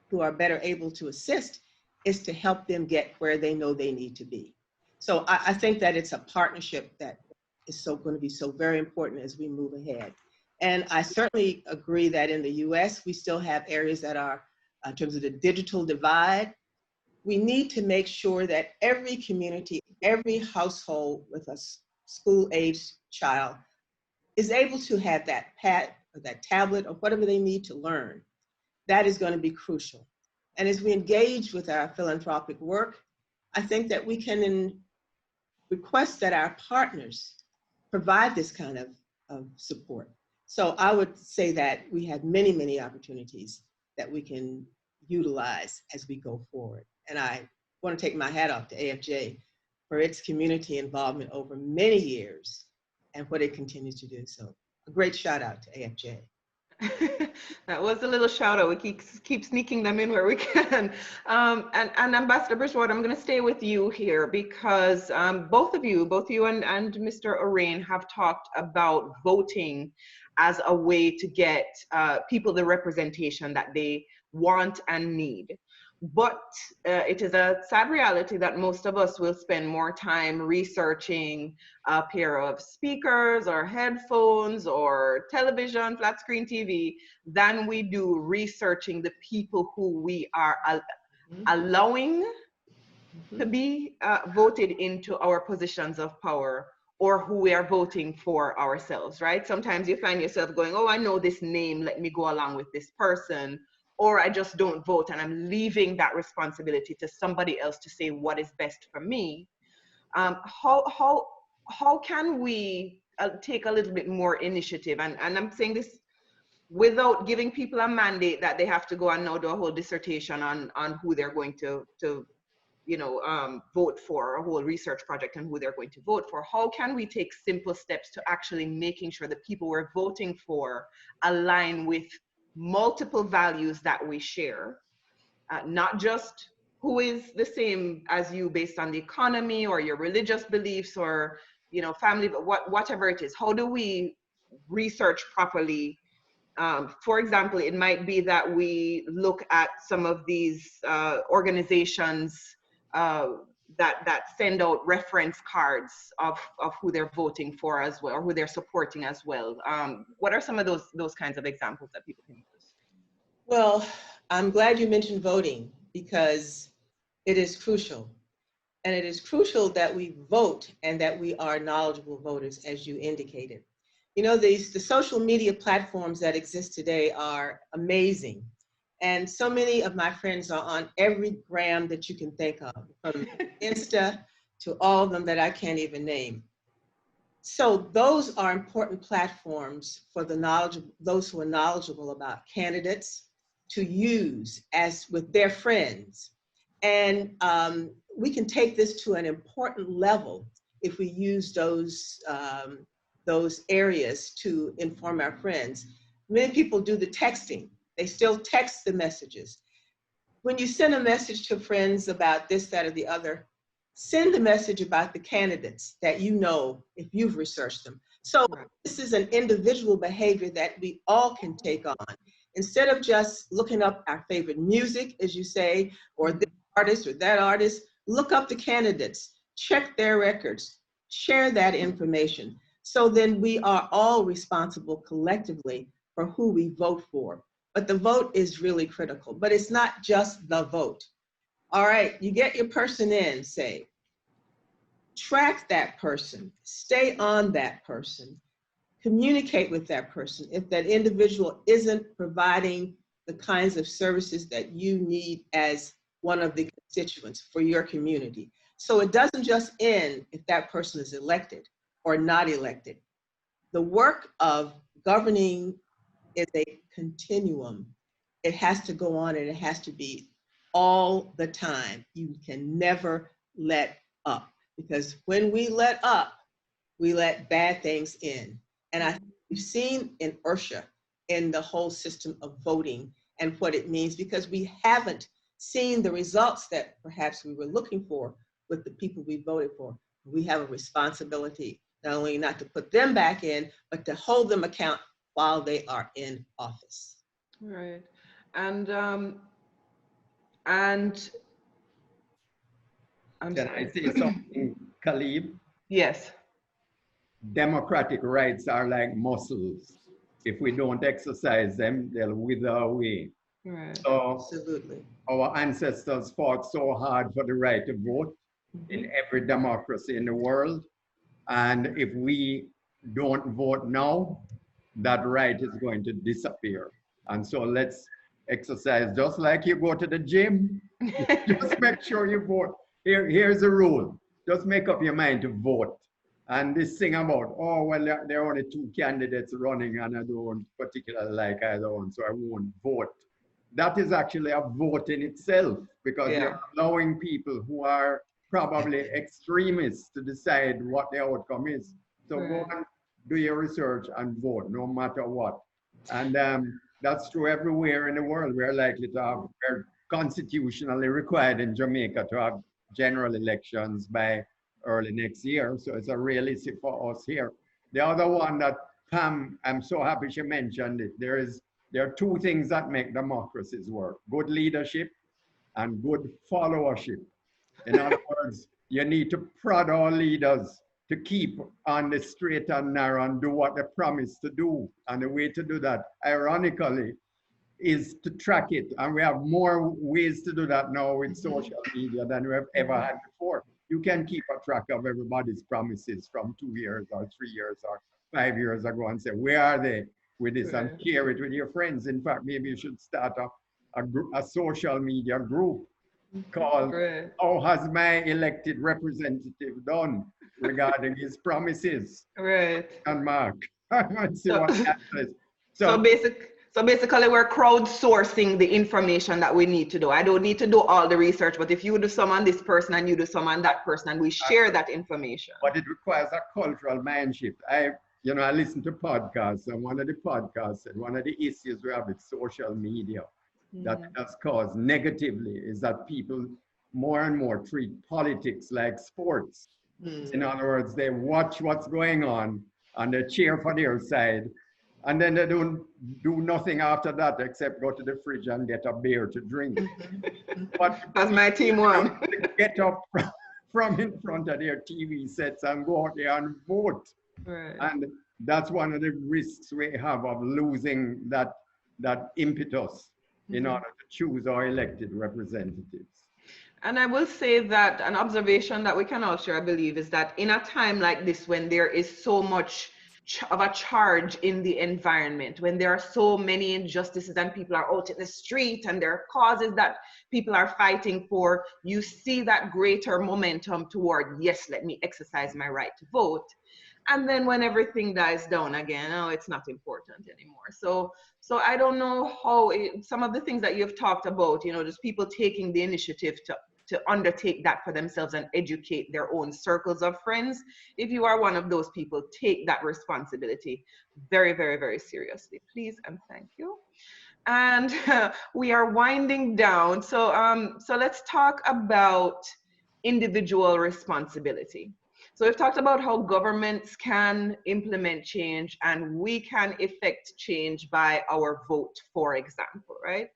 who are better able to assist is to help them get where they know they need to be. So I think that it's a partnership that is going to be so very important as we move ahead. And I certainly agree that in the US, we still have areas that are, in terms of the digital divide, we need to make sure that every community, every household with a school-aged child is able to have that pad or that tablet or whatever they need to learn. That is going to be crucial. And as we engage with our philanthropic work, I think that we can request that our partners provide this kind of support. So I would say that we have many, many opportunities that we can utilize as we go forward. And I want to take my hat off to AFJ for its community involvement over many years and what it continues to do. So a great shout out to AFJ. That was a little shout out. We keep sneaking them in where we can. And Ambassador Bridgewater, I'm going to stay with you here because both you and Mr. Orain have talked about voting as a way to get people the representation that they want and need. But it is a sad reality that most of us will spend more time researching a pair of speakers or headphones or television, flat screen TV, than we do researching the people who we are allowing to be voted into our positions of power, or who we are voting for ourselves, right? Sometimes you find yourself going, oh, I know this name, let me go along with this person. Or I just don't vote and I'm leaving that responsibility to somebody else to say what is best for me. How can we take a little bit more initiative? And I'm saying this without giving people a mandate that they have to go and now do a whole dissertation on who they're going to vote for, a whole research project on who they're going to vote for. How can we take simple steps to actually making sure the people we're voting for align with multiple values that we share, not just who is the same as you based on the economy or your religious beliefs or family, but whatever it is. How do we research properly? For example, it might be that we look at some of these organizations that send out reference cards of who they're voting for as well, or who they're supporting as well. What are some of those kinds of examples that people can use? Well, I'm glad you mentioned voting because it is crucial. And it is crucial that we vote and that we are knowledgeable voters, as you indicated. The social media platforms that exist today are amazing. And so many of my friends are on every gram that you can think of, from Insta to all of them that I can't even name. So those are important platforms for those who are knowledgeable about candidates to use as with their friends. And we can take this to an important level if we use those areas to inform our friends. Many people do the texting. They still text the messages. When you send a message to friends about this, that, or the other, send a message about the candidates that you know if you've researched them. So this is an individual behavior that we all can take on. Instead of just looking up our favorite music, as you say, or this artist or that artist, look up the candidates, check their records, share that information. So then we are all responsible collectively for who we vote for. But the vote is really critical, but it's not just the vote. All right, you get your person in, say, track that person, stay on that person, communicate with that person. If that individual isn't providing the kinds of services that you need as one of the constituents for your community. So it doesn't just end if that person is elected or not elected. The work of governing is a continuum. It has to go on and it has to be all the time. You can never let up, because when we let up, we let bad things in. And we've seen inertia in the whole system of voting and what it means, because we haven't seen the results that perhaps we were looking for with the people we voted for. We have a responsibility not only not to put them back in, but to hold them account while they are in office. Right. And Can I say something, Khalib? Yes. Democratic rights are like muscles. If we don't exercise them, they'll wither away. Right. So absolutely, our ancestors fought so hard for the right to vote in every democracy in the world. And if we don't vote now, that right is going to disappear. And so let's exercise just like you go to the gym. Just make sure you vote. Here's the rule. Just make up your mind to vote. And this thing about, oh, well, there are only 2 candidates running and I don't particularly like either one, so I won't vote. That is actually a vote in itself, because you're allowing people who are probably extremists to decide what the outcome is. So go and do your research and vote, no matter what. And that's true everywhere in the world. We're likely to have, we're constitutionally required in Jamaica to have general elections by early next year. So it's a realistic for us here. The other one that Pam, I'm so happy she mentioned it. There are 2 things that make democracies work: good leadership and good followership. In other words, you need to prod our leaders to keep on the straight and narrow and do what they promise to do. And the way to do that, ironically, is to track it. And we have more ways to do that now with social media than we have ever had before. You can keep a track of everybody's promises from 2 years or 3 years or 5 years ago and say, where are they with this? And share it with your friends. In fact, maybe you should start a social media group called How Has My Elected Representative Done regarding his promises? Right. And Mark, and see what happens. So So basically we're crowdsourcing the information that we need to do. I don't need to do all the research, but if you do some on this person and you do some on that person and we share that information. But it requires a cultural mind shift. I listen to podcasts, and one of the podcasts said one of the issues we have with social media that has caused negatively is that people more and more treat politics like sports. In other words, they watch what's going on and they cheer for their side, and then they don't do nothing after that except go to the fridge and get a beer to drink. But that's my team won. Get up from in front of their TV sets and go out there and vote. Right. And that's one of the risks we have of losing that impetus in order to choose our elected representatives. And I will say that an observation that we can all share, I believe, is that in a time like this, when there is so much of a charge in the environment, when there are so many injustices and people are out in the street and there are causes that people are fighting for, you see that greater momentum toward, yes, let me exercise my right to vote. And then when everything dies down again, oh, it's not important anymore. So I don't know how some of the things that you've talked about, just people taking the initiative to undertake that for themselves and educate their own circles of friends. If you are one of those people, take that responsibility very, very, very seriously, please and thank you. And we are winding down. So let's talk about individual responsibility. So we've talked about how governments can implement change and we can effect change by our vote, for example, right?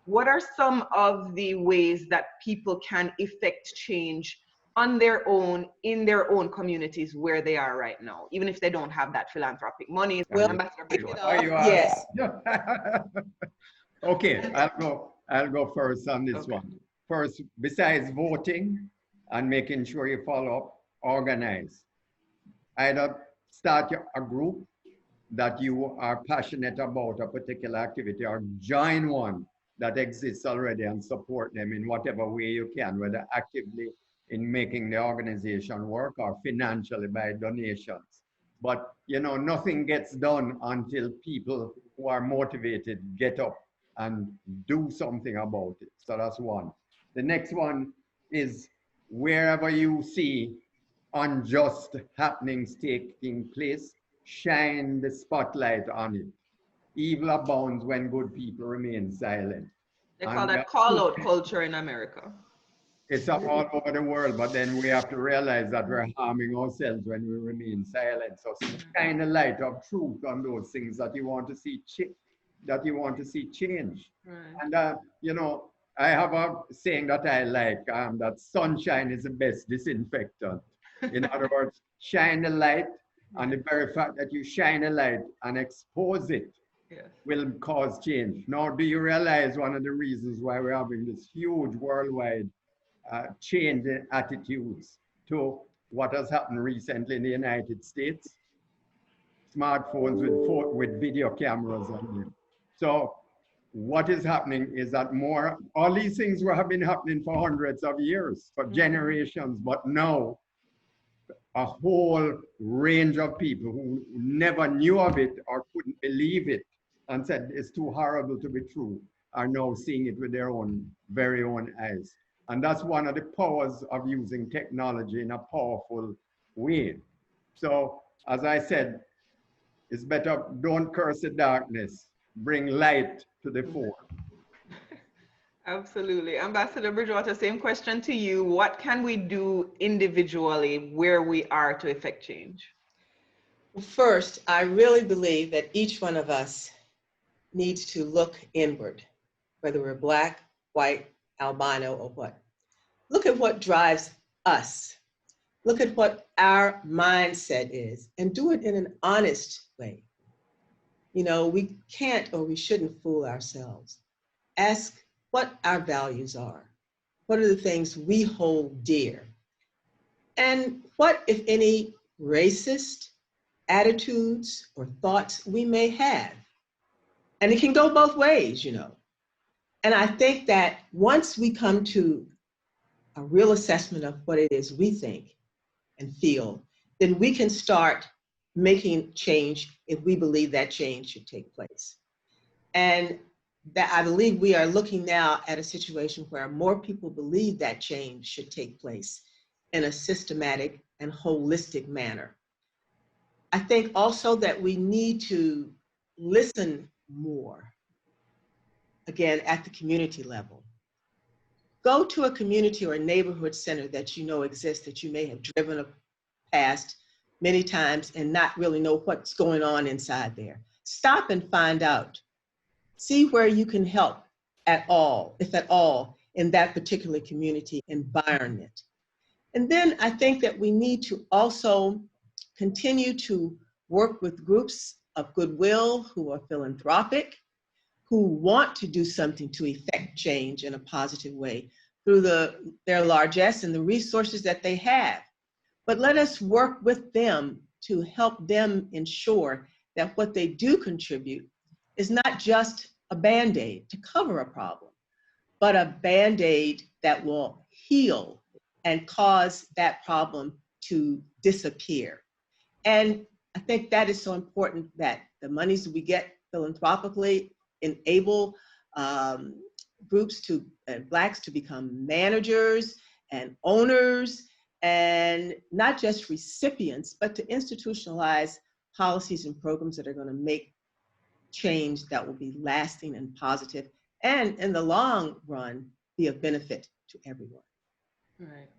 What are some of the ways that people can effect change on their own, in their own communities where they are right now, even if they don't have that philanthropic money? Well, Ambassador Bridgewater. yes. Okay, I'll go first on this one. First, besides voting and making sure you follow up, organize. Either start a group that you are passionate about a particular activity, or join one that exists already and support them in whatever way you can, whether actively in making the organization work or financially by donations. But nothing gets done until people who are motivated get up and do something about it. So that's one. The next one is wherever you see unjust happenings taking place, shine the spotlight on it. Evil abounds when good people remain silent. They call that call-out culture in America. It's all over the world, but then we have to realize that we're harming ourselves when we remain silent. So shine a light of truth on those things that you want to see change. Right. And I have a saying that I like, that sunshine is the best disinfectant. In other words, shine a light, and the very fact that you shine a light and expose it will cause change. Now, do you realize one of the reasons why we're having this huge worldwide change in attitudes to what has happened recently in the United States? Smartphones with video cameras on them. So what is happening is that all these things have been happening for hundreds of years, for generations, but now a whole range of people who never knew of it or couldn't believe it and said it's too horrible to be true are now seeing it with their very own eyes. And that's one of the powers of using technology in a powerful way. So as I said, it's better don't curse the darkness, bring light to the fore. Absolutely. Ambassador Bridgewater, same question to you. What can we do individually where we are to effect change? First, I really believe that each one of us needs to look inward, whether we're Black, white, albino, or what. Look at what drives us. Look at what our mindset is and do it in an honest way. We can't or we shouldn't fool ourselves. Ask what our values are. What are the things we hold dear? And what, if any, racist attitudes or thoughts we may have? And it can go both ways, And I think that once we come to a real assessment of what it is we think and feel, then we can start making change if we believe that change should take place. And that I believe we are looking now at a situation where more people believe that change should take place in a systematic and holistic manner. I think also that we need to listen more, again, at the community level. Go to a community or a neighborhood center that you know exists, that you may have driven past many times and not really know what's going on inside there. Stop and find out. See where you can help at all, if at all, in that particular community environment. And then I think that we need to also continue to work with groups of goodwill who are philanthropic, who want to do something to effect change in a positive way through their largesse and the resources that they have. But let us work with them to help them ensure that what they do contribute is not just a Band-Aid to cover a problem, but a Band-Aid that will heal and cause that problem to disappear. And I think that is so important, that the monies we get philanthropically enable groups to, Blacks to become managers and owners, and not just recipients, but to institutionalize policies and programs that are going to make change that will be lasting and positive, and in the long run, be of benefit to everyone. Right.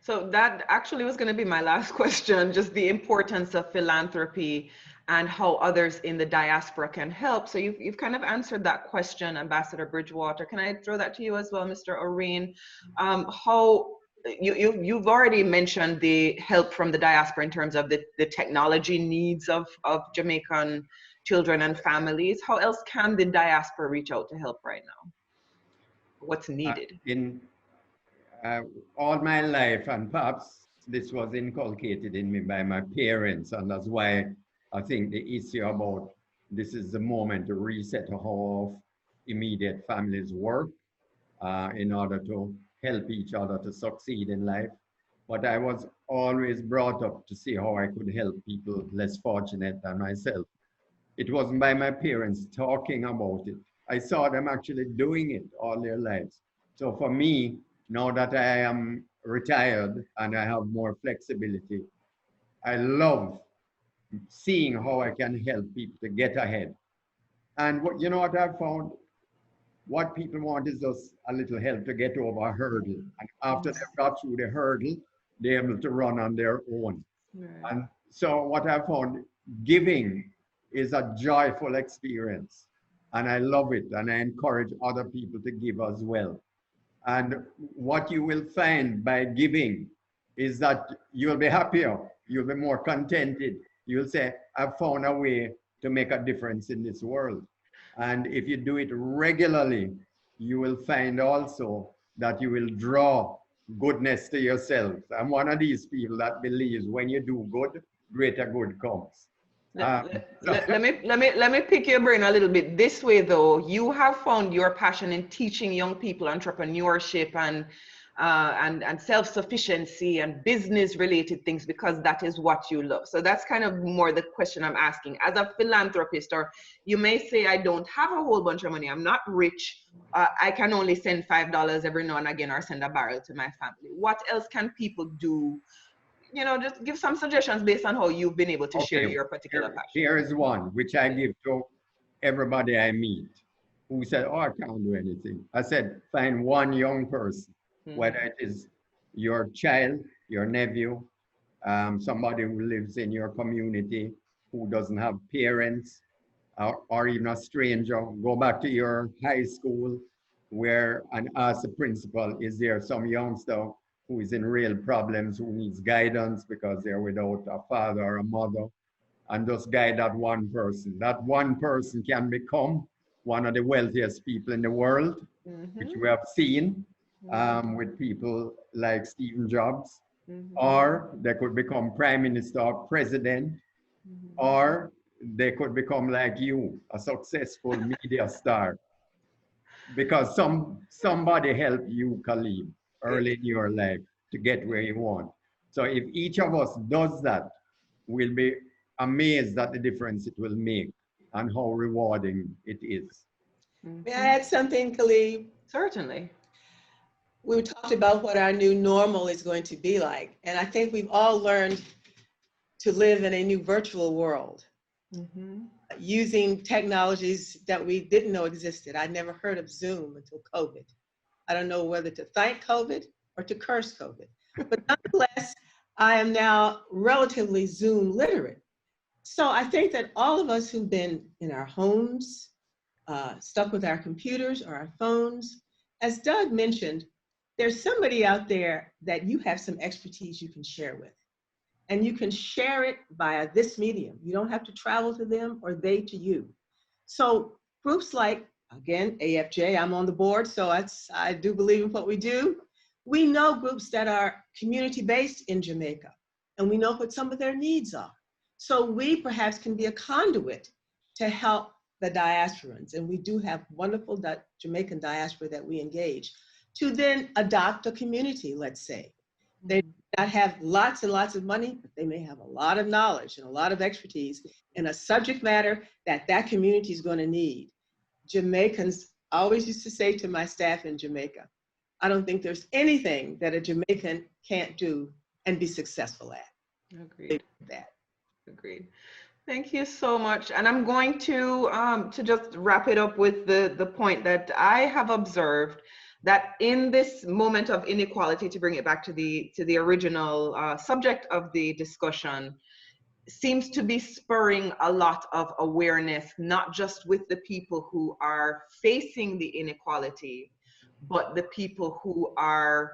So that actually was going to be my last question, just the importance of philanthropy and how others in the diaspora can help. So you've kind of answered that question, Ambassador Bridgewater. Can I throw that to you as well, Mr. Oreen? How you've already mentioned the help from the diaspora in terms of the technology needs of Jamaican children and families. How else can the diaspora reach out to help right now? What's needed? In all my life, and perhaps this was inculcated in me by my parents, and that's why I think the issue about this is the moment to reset how immediate families work in order to help each other to succeed in life. But I was always brought up to see how I could help people less fortunate than myself. It wasn't by my parents talking about it. I saw them actually doing it all their lives. So for me, now that I am retired and I have more flexibility, I love seeing how I can help people to get ahead. And what you know what I've found? What people want is just a little help to get over a hurdle. And after they've got through the hurdle, they're able to run on their own. Right. And so what I found, giving is a joyful experience. And I love it. And I encourage other people to give as well. And what you will find by giving is that you'll be happier, you'll be more contented. You'll say, I've found a way to make a difference in this world. And if you do it regularly, you will find also that you will draw goodness to yourself. I'm one of these people that believes when you do good, greater good comes. Let me pick your brain a little bit this way though. You have found your passion in teaching young people entrepreneurship and self-sufficiency and business related things because that is what you love. So that's kind of more the question I'm asking. As a philanthropist, or you may say, I don't have a whole bunch of money, I'm not rich, I can only send $5 every now and again or send a barrel to my family. What else can people do? You know, just give some suggestions based on how you've been able to share your particular passion. Here is one, which I give to everybody I meet who said, oh, I can't do anything. I said, find one young person, whether it is your child, your nephew, somebody who lives in your community, who doesn't have parents, or even a stranger. Go back to your high school and ask the principal, is there some youngster who is in real problems, who needs guidance because they're without a father or a mother, and just guide that one person. That one person can become one of the wealthiest people in the world, which we have seen with people like Steve Jobs, or they could become prime minister or president, or they could become like you, a successful media star. Because somebody helped you, Khalid, early in your life to get where you want. So if each of us does that, we'll be amazed at the difference it will make and how rewarding it is. May I add something, Khalid? Certainly. We talked about what our new normal is going to be like. And I think we've all learned to live in a new virtual world using technologies that we didn't know existed. I'd never heard of Zoom until COVID. I don't know whether to thank COVID or to curse COVID. But nonetheless, I am now relatively Zoom literate. So I think that all of us who've been in our homes, stuck with our computers or our phones, as Doug mentioned, there's somebody out there that you have some expertise you can share with. And you can share it via this medium. You don't have to travel to them or they to you. So groups like, again, AFJ, I'm on the board, so I do believe in what we do. We know groups that are community-based in Jamaica, and we know what some of their needs are. So we perhaps can be a conduit to help the diasporans, and we do have wonderful Jamaican diaspora that we engage, to then adopt a community, let's say. They may not have lots and lots of money, but they may have a lot of knowledge and a lot of expertise in a subject matter that that community is going to need. Jamaicans, I always used to say to my staff in Jamaica, I don't think there's anything that a Jamaican can't do and be successful at. Agreed. Agreed. Thank you so much. And I'm going to just wrap it up with the point that I have observed, that in this moment of inequality, to bring it back to the original subject of the discussion, seems to be spurring a lot of awareness, not just with the people who are facing the inequality, but the people who are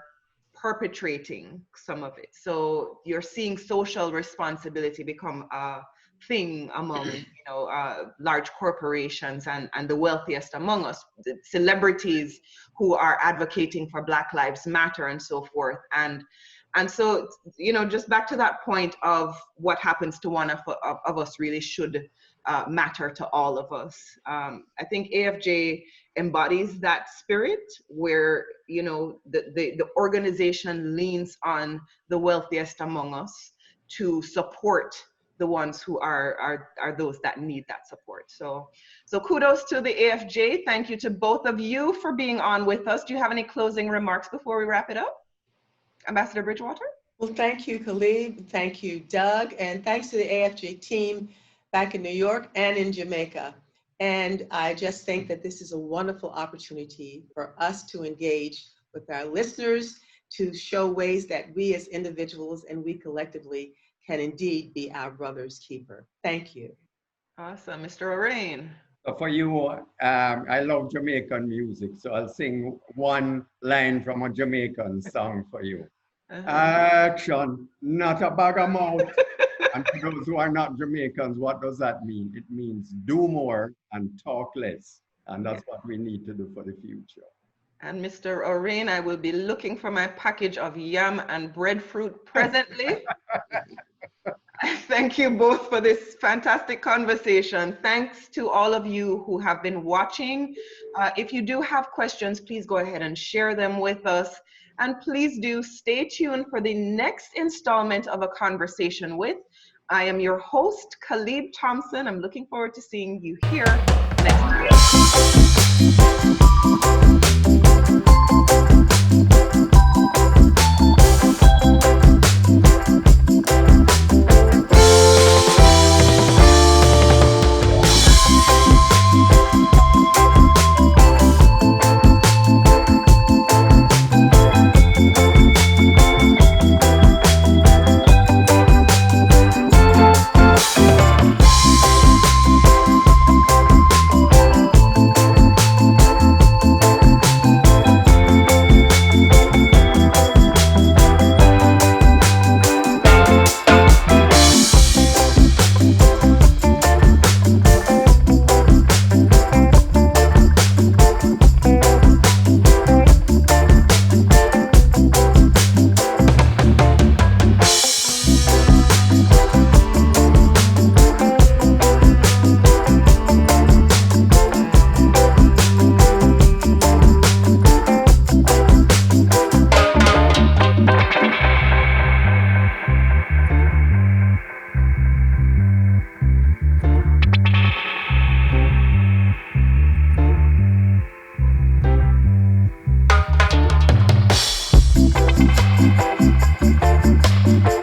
perpetrating some of it. So you're seeing social responsibility become a thing among large corporations and the wealthiest among us, the celebrities who are advocating for Black Lives Matter and so forth. And so, just back to that point of what happens to one of us really should matter to all of us. I think AFJ embodies that spirit where, the organization leans on the wealthiest among us to support the ones who are those that need that support. So kudos to the AFJ. Thank you to both of you for being on with us. Do you have any closing remarks before we wrap it up? Ambassador Bridgewater? Well, thank you, Khalid. Thank you, Doug. And thanks to the AFJ team back in New York and in Jamaica. And I just think that this is a wonderful opportunity for us to engage with our listeners, to show ways that we as individuals and we collectively can indeed be our brother's keeper. Thank you. Awesome. Mr. Orain. So for you, I love Jamaican music, so I'll sing one line from a Jamaican song for you. Action, not a bag of mouth. And for those who are not Jamaicans, what does that mean? It means do more and talk less. And that's what we need to do for the future. And Mr. Orain, I will be looking for my package of yam and breadfruit presently. Thank you both for this fantastic conversation. Thanks to all of you who have been watching. If you do have questions, please go ahead and share them with us. And please do stay tuned for the next installment of A Conversation With. I am your host, Khalid Thompson. I'm looking forward to seeing you here next week.